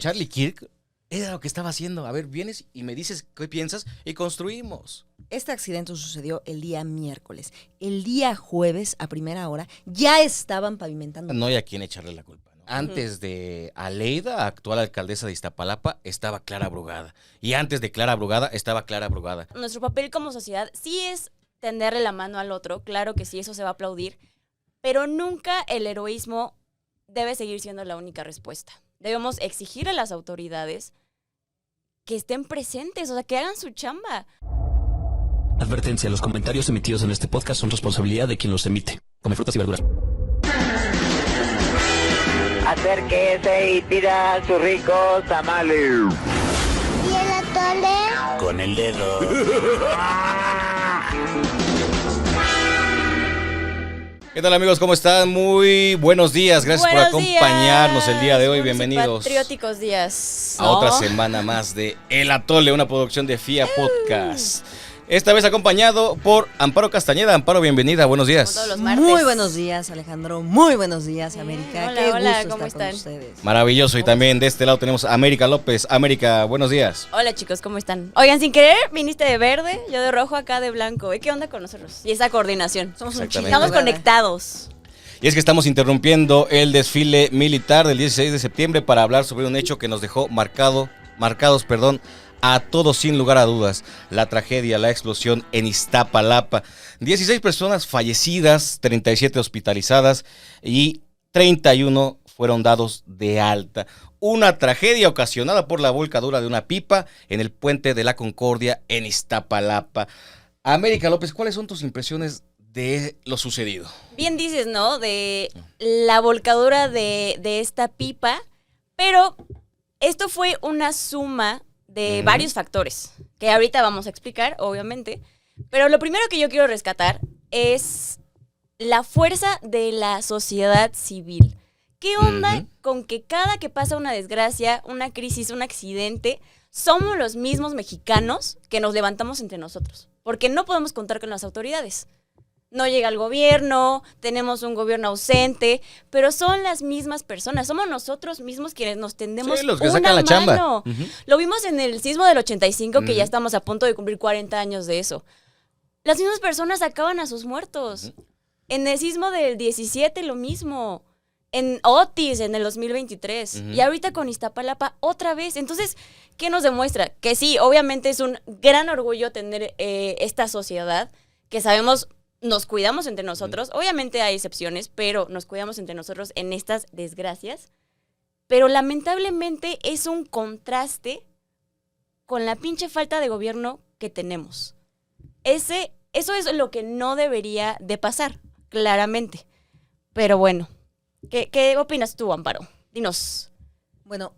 Charlie Kirk era lo que estaba haciendo. A ver, vienes y me dices qué piensas y construimos. Este accidente sucedió el día miércoles. El día jueves, a primera hora, ya estaban pavimentando. No hay a quién echarle la culpa, ¿no? Antes de Aleida, actual alcaldesa de Iztapalapa, estaba Clara Brugada. Y antes de Clara Brugada, estaba Clara Brugada. Nuestro papel como sociedad sí es tenderle la mano al otro. Claro que sí, eso se va a aplaudir. Pero nunca el heroísmo debe seguir siendo la única respuesta. Debemos exigir a las autoridades que estén presentes, o sea, que hagan su chamba. Advertencia, los comentarios emitidos en este podcast son responsabilidad de quien los emite. Come frutas y verduras. Acérquese y tira sus ricos tamales. ¿Y el atole? Con el dedo. ¿Qué tal, amigos? ¿Cómo están? Muy buenos días. Gracias por acompañarnos el día de hoy. Bienvenidos Patrióticos días. a otra semana más de El Atole, una producción de FIA Podcast. Esta vez acompañado por Amparo Castañeda. Amparo, bienvenida. Buenos días. Como todos los martes. Muy buenos días, Alejandro. Muy buenos días, América. Hola, Qué hola, gusto ¿cómo estar están? con ustedes. Maravilloso. Y también de este lado tenemos a América López. América, buenos días. Hola chicos, ¿cómo están? Oigan, sin querer, viniste de verde, yo de rojo, acá de blanco. ¿Qué onda con nosotros? Y esa coordinación. Somos un Exactamente. chico. Estamos conectados. Y es que estamos interrumpiendo el desfile militar del 16 de septiembre para hablar sobre un hecho que nos dejó marcados, a todos sin lugar a dudas. La tragedia, la explosión en Iztapalapa. 16 personas fallecidas, 37 hospitalizadas y 31 fueron dados de alta. Una tragedia ocasionada por la volcadura de una pipa en el Puente de la Concordia en Iztapalapa. América López, ¿cuáles son tus impresiones de lo sucedido? Bien dices, ¿no? De la volcadura de esta pipa, pero esto fue una suma de varios factores, que ahorita vamos a explicar, obviamente. Pero lo primero que yo quiero rescatar es la fuerza de la sociedad civil. ¿Qué onda con que cada que pasa una desgracia, una crisis, un accidente, somos los mismos mexicanos que nos levantamos entre nosotros? Porque no podemos contar con las autoridades. No llega el gobierno, tenemos un gobierno ausente, pero son las mismas personas, somos nosotros mismos quienes nos tendemos los que una sacan la chamba. mano. Lo vimos en el sismo del 85, que ya estamos a punto de cumplir 40 años de eso. Las mismas personas sacaban a sus muertos. En el sismo del 17 lo mismo. En Otis en el 2023. Y ahorita con Iztapalapa otra vez. Entonces, ¿qué nos demuestra? Que sí, obviamente es un gran orgullo tener esta sociedad que sabemos. Nos cuidamos entre nosotros, obviamente hay excepciones, pero nos cuidamos entre nosotros en estas desgracias. Pero lamentablemente es un contraste con la pinche falta de gobierno que tenemos. Eso es lo que no debería de pasar, claramente. Pero bueno, ¿qué opinas tú, Amparo? Dinos. Bueno,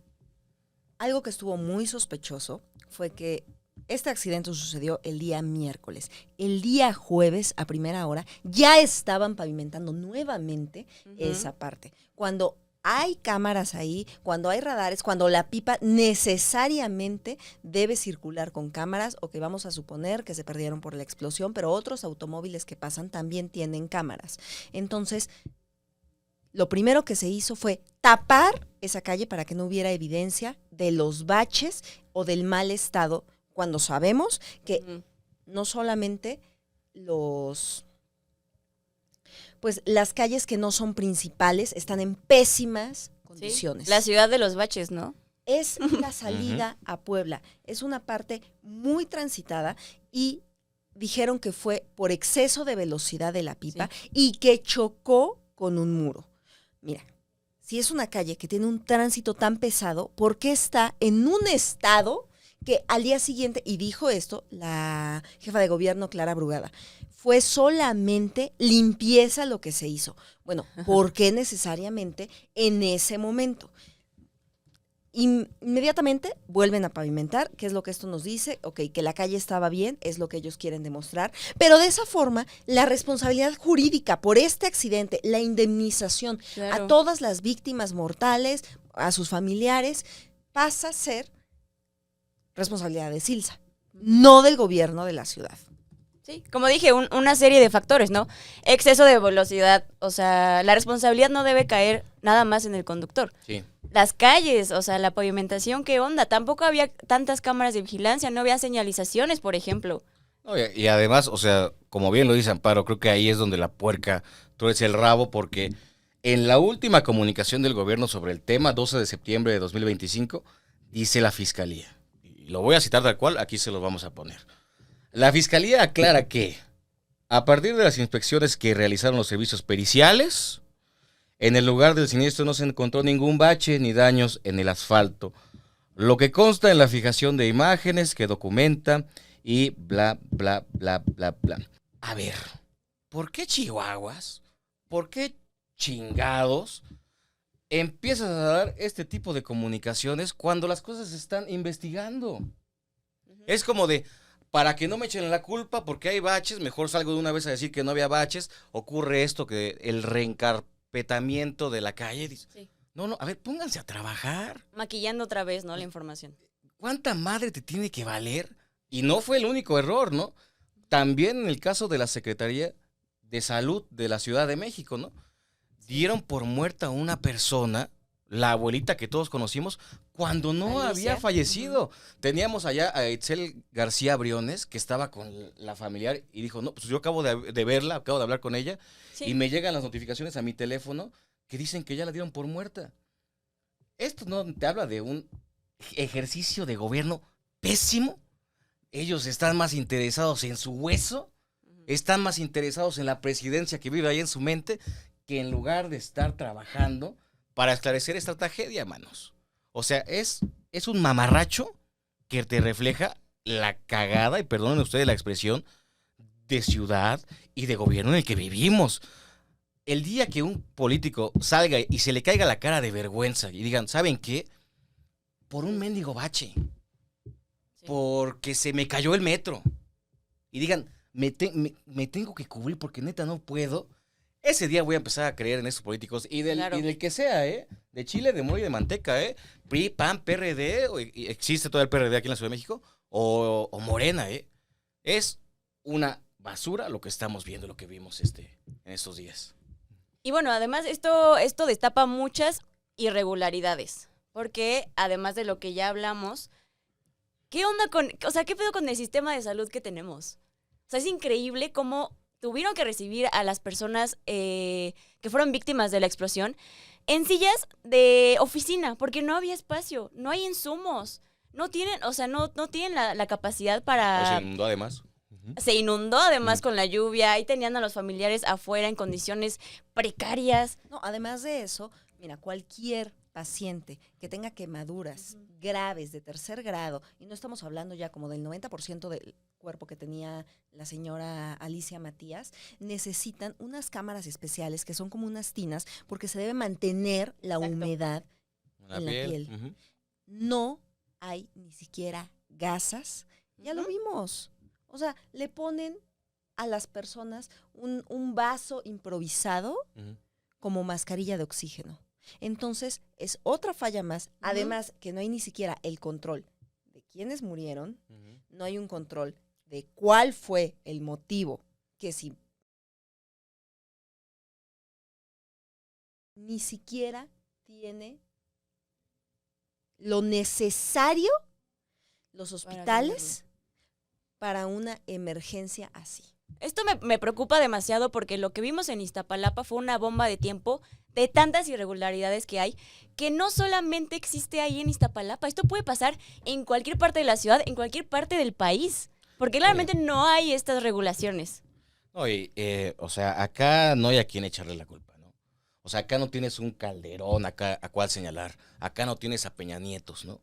algo que estuvo muy sospechoso fue que este accidente sucedió el día miércoles. El día jueves, a primera hora, ya estaban pavimentando nuevamente esa parte. Cuando hay cámaras ahí, cuando hay radares, cuando la pipa necesariamente debe circular con cámaras, o que vamos a suponer que se perdieron por la explosión, pero otros automóviles que pasan también tienen cámaras. Entonces, lo primero que se hizo fue tapar esa calle para que no hubiera evidencia de los baches o del mal estado, cuando sabemos que no solamente las calles que no son principales están en pésimas condiciones. Sí, la ciudad de los baches, ¿no? Es la salida a Puebla. Es una parte muy transitada y dijeron que fue por exceso de velocidad de la pipa y que chocó con un muro. Mira, si es una calle que tiene un tránsito tan pesado, ¿por qué está en un estado que al día siguiente, y dijo esto la jefa de gobierno Clara Brugada, fue solamente limpieza lo que se hizo? Bueno, ¿por qué necesariamente en ese momento? Inmediatamente vuelven a pavimentar. ¿Qué es lo que esto nos dice? Ok, que la calle estaba bien, es lo que ellos quieren demostrar, pero de esa forma la responsabilidad jurídica por este accidente, la indemnización a todas las víctimas mortales, a sus familiares, pasa a ser responsabilidad de Silsa, no del gobierno de la ciudad. Sí, como dije, una serie de factores, ¿no? Exceso de velocidad, o sea, la responsabilidad no debe caer nada más en el conductor. Sí. las calles, o sea, la pavimentación, ¿qué onda? Tampoco había tantas cámaras de vigilancia, no había señalizaciones, por ejemplo. No, y además, o sea, como bien lo dice Amparo, creo que ahí es donde la puerca tuerce el rabo, porque en la última comunicación del gobierno sobre el tema, 12 de septiembre de 2025, dice la Fiscalía, y lo voy a citar tal cual, aquí se lo vamos a poner. La Fiscalía aclara que, a partir de las inspecciones que realizaron los servicios periciales, en el lugar del siniestro no se encontró ningún bache ni daños en el asfalto, lo que consta en la fijación de imágenes que documenta y bla, bla, bla, bla, bla. A ver, ¿por qué chihuahuas? ¿Por qué chingados empiezas a dar este tipo de comunicaciones cuando las cosas se están investigando? Es como de, para que no me echen la culpa porque hay baches, mejor salgo de una vez a decir que no había baches, ocurre esto, que el reencarpetamiento de la calle. Sí. No, a ver, pónganse a trabajar. Maquillando otra vez, ¿no? La información. ¿Cuánta madre te tiene que valer? Y no fue el único error, ¿no? También en el caso de la Secretaría de Salud de la Ciudad de México, ¿no? Dieron por muerta a una persona, la abuelita que todos conocimos, cuando no Alicia. había fallecido. Teníamos allá a Itzel García Briones, que estaba con la familiar, y dijo, no, pues yo acabo de verla, acabo de hablar con ella, Sí. y me llegan las notificaciones a mi teléfono que dicen que ya la dieron por muerta. Esto no te habla de un ejercicio de gobierno pésimo. Ellos están más interesados en su hueso, están más interesados en la presidencia que vive ahí en su mente, que en lugar de estar trabajando para esclarecer esta tragedia, manos. O sea, es un mamarracho que te refleja la cagada, y perdonen ustedes la expresión, de ciudad y de gobierno en el que vivimos. El día que un político salga y se le caiga la cara de vergüenza y digan, ¿saben qué? Por un mendigo bache. Sí. Porque se me cayó el metro. Y digan, me tengo que cubrir porque neta no puedo. Ese día voy a empezar a creer en esos políticos. Y del que sea, ¿eh? De chile, de mole y de manteca, ¿eh? PRI, PAN, PRD, existe todo el PRD aquí en la Ciudad de México, o Morena, ¿eh? Es una basura lo que estamos viendo, lo que vimos en estos días. Y bueno, además esto destapa muchas irregularidades, porque además de lo que ya hablamos, ¿qué onda qué pedo con el sistema de salud que tenemos? O sea, es increíble cómo tuvieron que recibir a las personas que fueron víctimas de la explosión en sillas de oficina, porque no había espacio, no hay insumos, no tienen la capacidad para... Se inundó además. Se inundó además con la lluvia, ahí tenían a los familiares afuera en condiciones precarias. No, además de eso, mira, cualquier paciente que tenga quemaduras graves de tercer grado, y no estamos hablando ya como del 90% del cuerpo que tenía la señora Alicia Matías, necesitan unas cámaras especiales que son como unas tinas porque se debe mantener la Exacto. humedad en la piel. Uh-huh. No hay ni siquiera gasas. Ya lo vimos. O sea, le ponen a las personas un vaso improvisado como mascarilla de oxígeno. Entonces, es otra falla más. Además, que no hay ni siquiera el control de quiénes murieron, no hay un control de cuál fue el motivo, que si ni siquiera tiene lo necesario los hospitales para una emergencia así. Esto me preocupa demasiado porque lo que vimos en Iztapalapa fue una bomba de tiempo de tantas irregularidades que hay, que no solamente existe ahí en Iztapalapa, esto puede pasar en cualquier parte de la ciudad, en cualquier parte del país, porque claramente no hay estas regulaciones. No, o sea, acá no hay a quien echarle la culpa, ¿no? O sea, acá no tienes un Calderón acá a cuál señalar, acá no tienes a Peña Nietos, ¿no?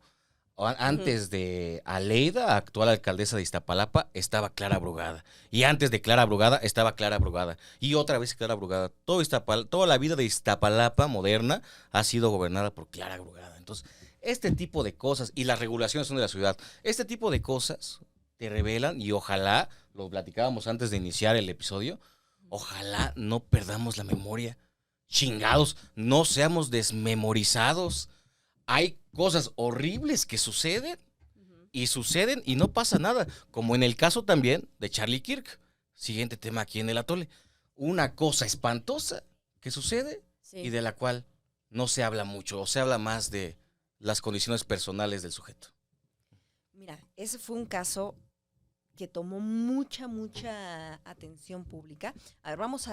Antes de Aleida, actual alcaldesa de Iztapalapa, estaba Clara Brugada. Y antes de Clara Brugada, estaba Clara Brugada. Y otra vez Clara Brugada. Toda la vida de Iztapalapa moderna ha sido gobernada por Clara Brugada. Entonces, este tipo de cosas, y las regulaciones son de la ciudad, este tipo de cosas te revelan, y ojalá, lo platicábamos antes de iniciar el episodio, ojalá no perdamos la memoria. Chingados, no seamos desmemorizados. Hay cosas horribles que suceden y no pasa nada, como en el caso también de Charlie Kirk. Siguiente tema aquí en el Atole. Una cosa espantosa que sucede y de la cual no se habla mucho, o se habla más de las condiciones personales del sujeto? Mira, ese fue un caso que tomó mucha atención pública. A ver, vamos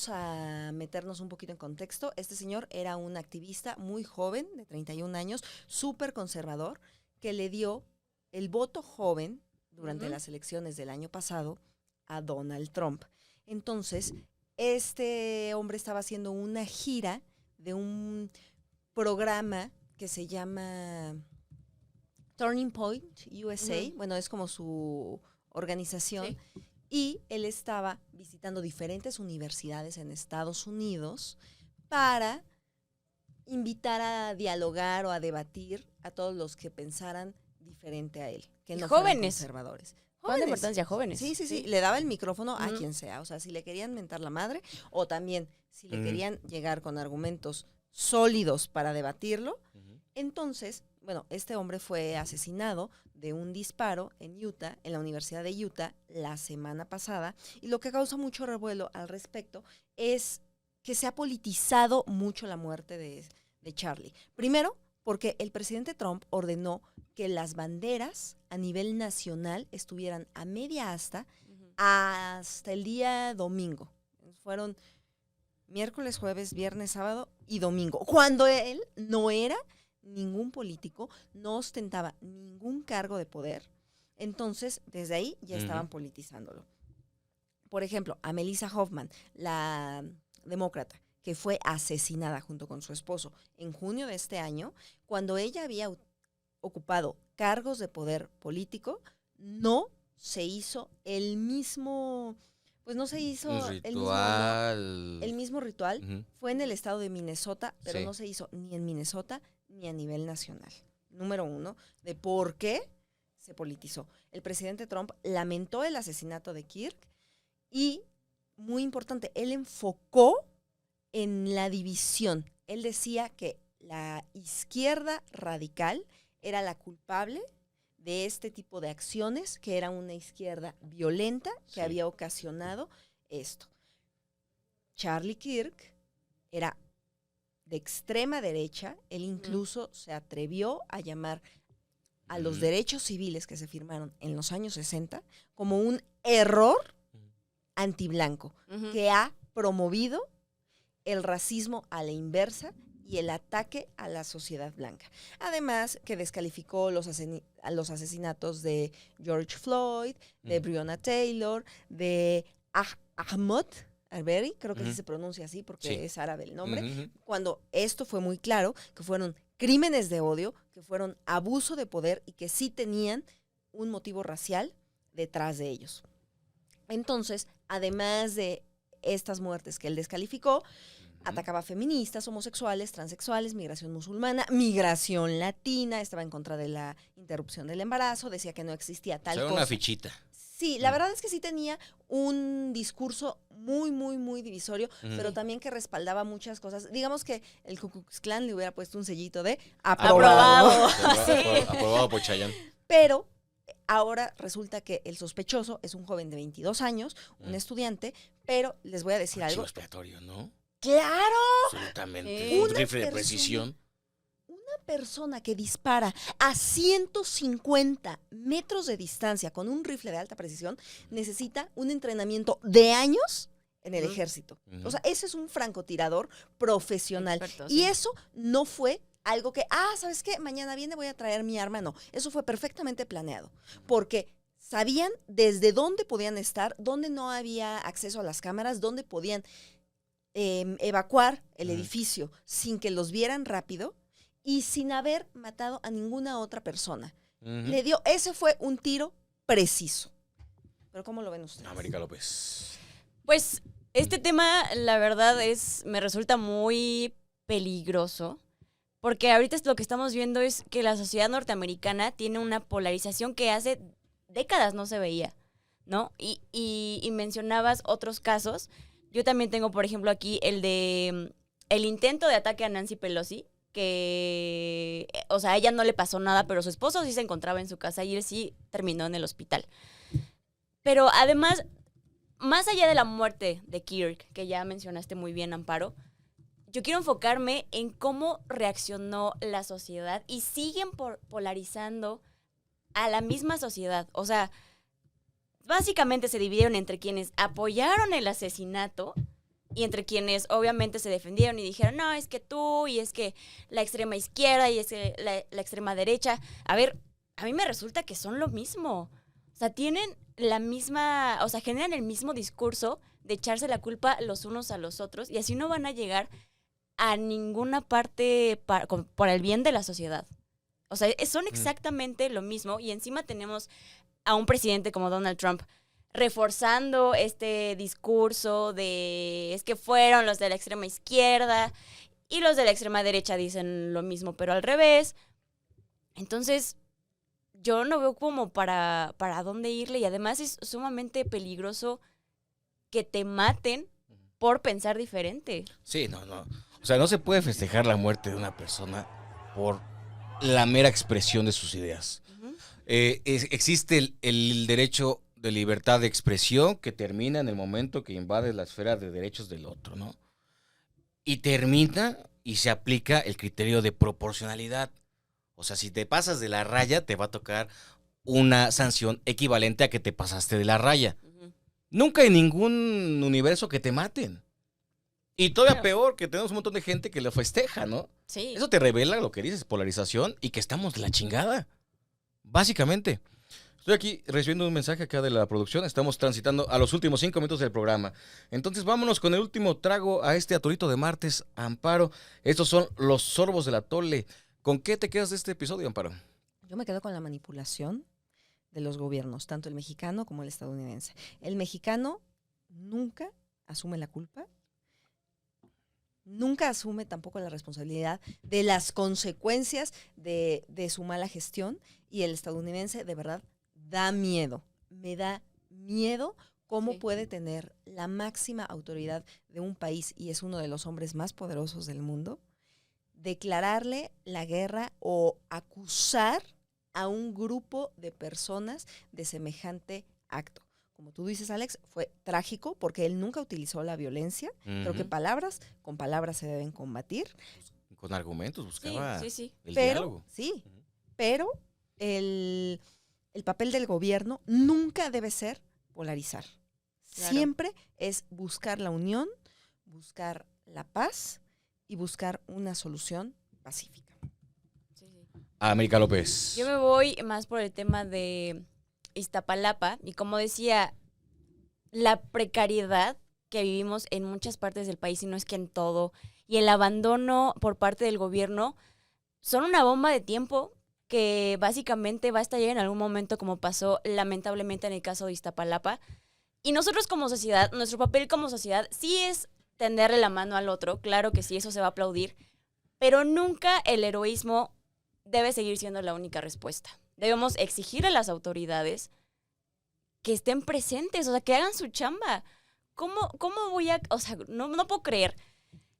a meternos un poquito en contexto. Este señor era un activista muy joven, de 31 años, súper conservador, que le dio el voto joven durante las elecciones del año pasado a Donald Trump. Entonces, este hombre estaba haciendo una gira de un programa que se llama Turning Point USA. Bueno, es como su organización. Sí. Y él estaba visitando diferentes universidades en Estados Unidos para invitar a dialogar o a debatir a todos los que pensaran diferente a él, que Y no fueran jóvenes. conservadores. ¿Cuánta Jóvenes. importancia jóvenes? Sí. Le daba el micrófono a quien sea. O sea, si le querían mentar la madre o también si le querían llegar con argumentos sólidos para debatirlo. Entonces, bueno, este hombre fue asesinado de un disparo en Utah, en la Universidad de Utah, la semana pasada. Y lo que causa mucho revuelo al respecto es que se ha politizado mucho la muerte de Charlie. Primero, porque el presidente Trump ordenó que las banderas a nivel nacional estuvieran a media asta hasta el día domingo. Fueron miércoles, jueves, viernes, sábado y domingo. Cuando él no era ningún político, no ostentaba ningún cargo de poder. Entonces, desde ahí ya estaban politizándolo. Por ejemplo, a Melissa Hoffman, la demócrata, que fue asesinada junto con su esposo en junio de este año, cuando ella había ocupado cargos de poder político, no se hizo el mismo, pues no se hizo el mismo ritual. Fue en el estado de Minnesota, pero no se hizo ni en Minnesota ni a nivel nacional. Número uno, de por qué se politizó. El presidente Trump lamentó el asesinato de Kirk y, muy importante, él enfocó en la división. Él decía que la izquierda radical era la culpable de este tipo de acciones, que era una izquierda violenta que había ocasionado esto. Charlie Kirk era de extrema derecha. Él incluso se atrevió a llamar a los derechos civiles que se firmaron en los años 60 como un error antiblanco que ha promovido el racismo a la inversa y el ataque a la sociedad blanca. Además, que descalificó los asesinatos de George Floyd, de Breonna Taylor, de Ahmaud Arbery, creo que sí se pronuncia así porque es árabe el nombre, cuando esto fue muy claro, que fueron crímenes de odio, que fueron abuso de poder y que sí tenían un motivo racial detrás de ellos. Entonces, además de estas muertes que él descalificó, atacaba a feministas, homosexuales, transexuales, migración musulmana, migración latina, estaba en contra de la interrupción del embarazo, decía que no existía tal cosa. Una fichita. Sí, la verdad es que sí tenía un discurso muy divisorio, pero también que respaldaba muchas cosas. Digamos que el Ku Klux Klan le hubiera puesto un sellito de aprobado. Aprobado por Chayanne. Pero ahora resulta que el sospechoso es un joven de 22 años, un estudiante, pero les voy a decir algo. Chivo expiatorio, ¿no? ¡Claro! Absolutamente. Un rifle de precisión. Una persona que dispara a 150 metros de distancia con un rifle de alta precisión necesita un entrenamiento de años en el ejército. O sea, ese es un francotirador profesional. Experto, y eso no fue algo que, ¿sabes qué? Mañana viene, voy a traer mi arma. No, eso fue perfectamente planeado. Porque sabían desde dónde podían estar, dónde no había acceso a las cámaras, dónde podían evacuar el edificio sin que los vieran rápido y sin haber matado a ninguna otra persona. Ese fue un tiro preciso. Pero ¿cómo lo ven ustedes? América López. Pues este tema, la verdad, me resulta muy peligroso. Porque ahorita lo que estamos viendo es que la sociedad norteamericana tiene una polarización que hace décadas no se veía, ¿no? Y mencionabas otros casos. Yo también tengo, por ejemplo, aquí el intento de ataque a Nancy Pelosi, que, o sea, a ella no le pasó nada, pero su esposo sí se encontraba en su casa y él sí terminó en el hospital. Pero además, más allá de la muerte de Kirk, que ya mencionaste muy bien, Amparo, yo quiero enfocarme en cómo reaccionó la sociedad y siguen polarizando a la misma sociedad. O sea, básicamente se dividieron entre quienes apoyaron el asesinato y entre quienes obviamente se defendieron y dijeron, no, es que tú, y es que la extrema izquierda, y es que la extrema derecha. A ver, a mí me resulta que son lo mismo. O sea, tienen la misma, o sea, generan el mismo discurso de echarse la culpa los unos a los otros y así no van a llegar a ninguna parte por el bien de la sociedad. O sea, son exactamente lo mismo y encima tenemos a un presidente como Donald Trump reforzando este discurso de es que fueron los de la extrema izquierda y los de la extrema derecha dicen lo mismo, pero al revés. Entonces, yo no veo como para dónde irle y además es sumamente peligroso que te maten por pensar diferente. Sí, no. O sea, no se puede festejar la muerte de una persona por la mera expresión de sus ideas. Uh-huh. Existe el derecho de libertad de expresión que termina en el momento que invade la esfera de derechos del otro, ¿no? Y termina y se aplica el criterio de proporcionalidad. O sea, si te pasas de la raya, te va a tocar una sanción equivalente a que te pasaste de la raya. Uh-huh. Nunca hay ningún universo que te maten. Y todavía Claro. peor, que tenemos un montón de gente que lo festeja, ¿no? Sí. Eso te revela lo que dices, polarización, y que estamos de la chingada. Básicamente. Estoy aquí recibiendo un mensaje acá de la producción. Estamos transitando a los últimos 5 minutos del programa. Entonces vámonos con el último trago a este atolito de martes, Amparo. Estos son los sorbos del atole. ¿Con qué te quedas de este episodio, Amparo? Yo me quedo con la manipulación de los gobiernos, tanto el mexicano como el estadounidense. El mexicano nunca asume la culpa, nunca asume tampoco la responsabilidad de las consecuencias de su mala gestión, y el estadounidense de verdad da miedo. Me da miedo cómo Sí. puede tener la máxima autoridad de un país, y es uno de los hombres más poderosos del mundo, declararle la guerra o acusar a un grupo de personas de semejante acto. Como tú dices, Alex, fue trágico porque él nunca utilizó la violencia. Creo que con palabras se deben combatir. Con argumentos, buscaba Sí. el Pero, diálogo. sí, pero el papel del gobierno nunca debe ser polarizar. Claro. Siempre es buscar la unión, buscar la paz y buscar una solución pacífica. Sí. América López. Yo me voy más por el tema de Iztapalapa y como decía, la precariedad que vivimos en muchas partes del país y no es que en todo, y el abandono por parte del gobierno son una bomba de tiempo que básicamente va a estallar en algún momento como pasó lamentablemente en el caso de Iztapalapa. Y nosotros como sociedad, nuestro papel como sociedad sí es tenderle la mano al otro, claro que sí, eso se va a aplaudir, pero nunca el heroísmo debe seguir siendo la única respuesta. Debemos exigir a las autoridades que estén presentes, o sea, que hagan su chamba. ¿Cómo voy a...? O sea, no puedo creer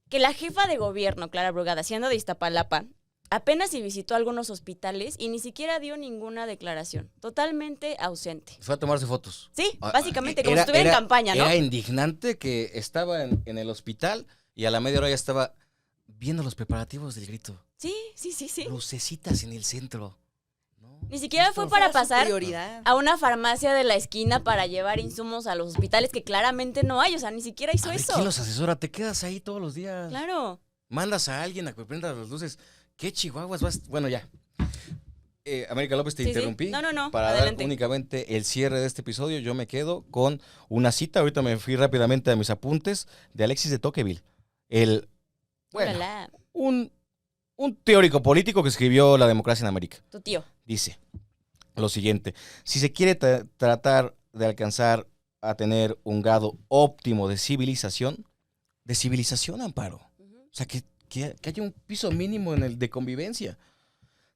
que la jefa de gobierno, Clara Brugada, siendo de Iztapalapa, apenas si visitó algunos hospitales y ni siquiera dio ninguna declaración. Totalmente ausente. Fue a tomarse fotos. Sí, básicamente, como si estuviera en campaña, ¿no? Era indignante que estaba en el hospital y a la media hora ya estaba viendo los preparativos del grito. Sí. Lucecitas en el centro. No. Ni siquiera fue para Era su pasar prioridad. a una farmacia de la esquina para llevar insumos a los hospitales que claramente no hay, o sea, ni siquiera hizo A ver, eso. ¿quién los asesora? Te quedas ahí todos los días. Claro. Mandas a alguien a que prenda las luces. ¿Qué chihuahuas vas? Bueno, ya. América López, te Sí. interrumpí. No, Para adelante. dar únicamente el cierre de este episodio, yo me quedo con una cita. Ahorita me fui rápidamente a mis apuntes de Alexis de Tocqueville. Órala, Un teórico político que escribió La democracia en América. tu tío. Dice lo siguiente: si se quiere tratar de alcanzar a tener un grado óptimo de civilización, Amparo. O sea, que haya un piso mínimo de convivencia.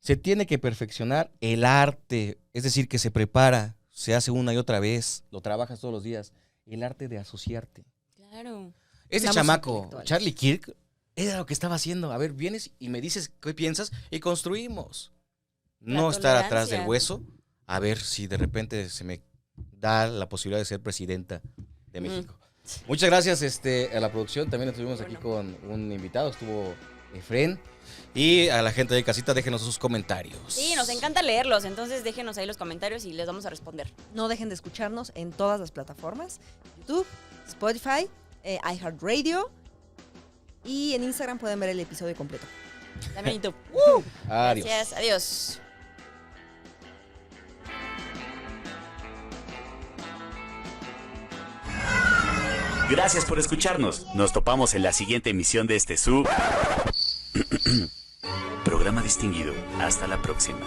Se tiene que perfeccionar el arte, es decir, que se prepara, se hace una y otra vez, lo trabajas todos los días, el arte de asociarte. Claro. Ese Estamos chamaco, intelectuales. Charlie Kirk, era lo que estaba haciendo. A ver, vienes y me dices qué piensas y construimos. No La estar atrás tolerancia. del hueso, a ver si de repente se me da la posibilidad de ser presidenta de México. Muchas gracias a la producción. También estuvimos aquí con un invitado, estuvo Efren. Y a la gente de casita, déjenos sus comentarios. Sí, nos encanta leerlos, entonces déjenos ahí los comentarios y les vamos a responder. No dejen de escucharnos en todas las plataformas. YouTube, Spotify, iHeartRadio. Y en Instagram pueden ver el episodio completo. También en YouTube. Adiós. Gracias, adiós. Gracias por escucharnos. Nos topamos en la siguiente emisión de este su programa distinguido. Hasta la próxima.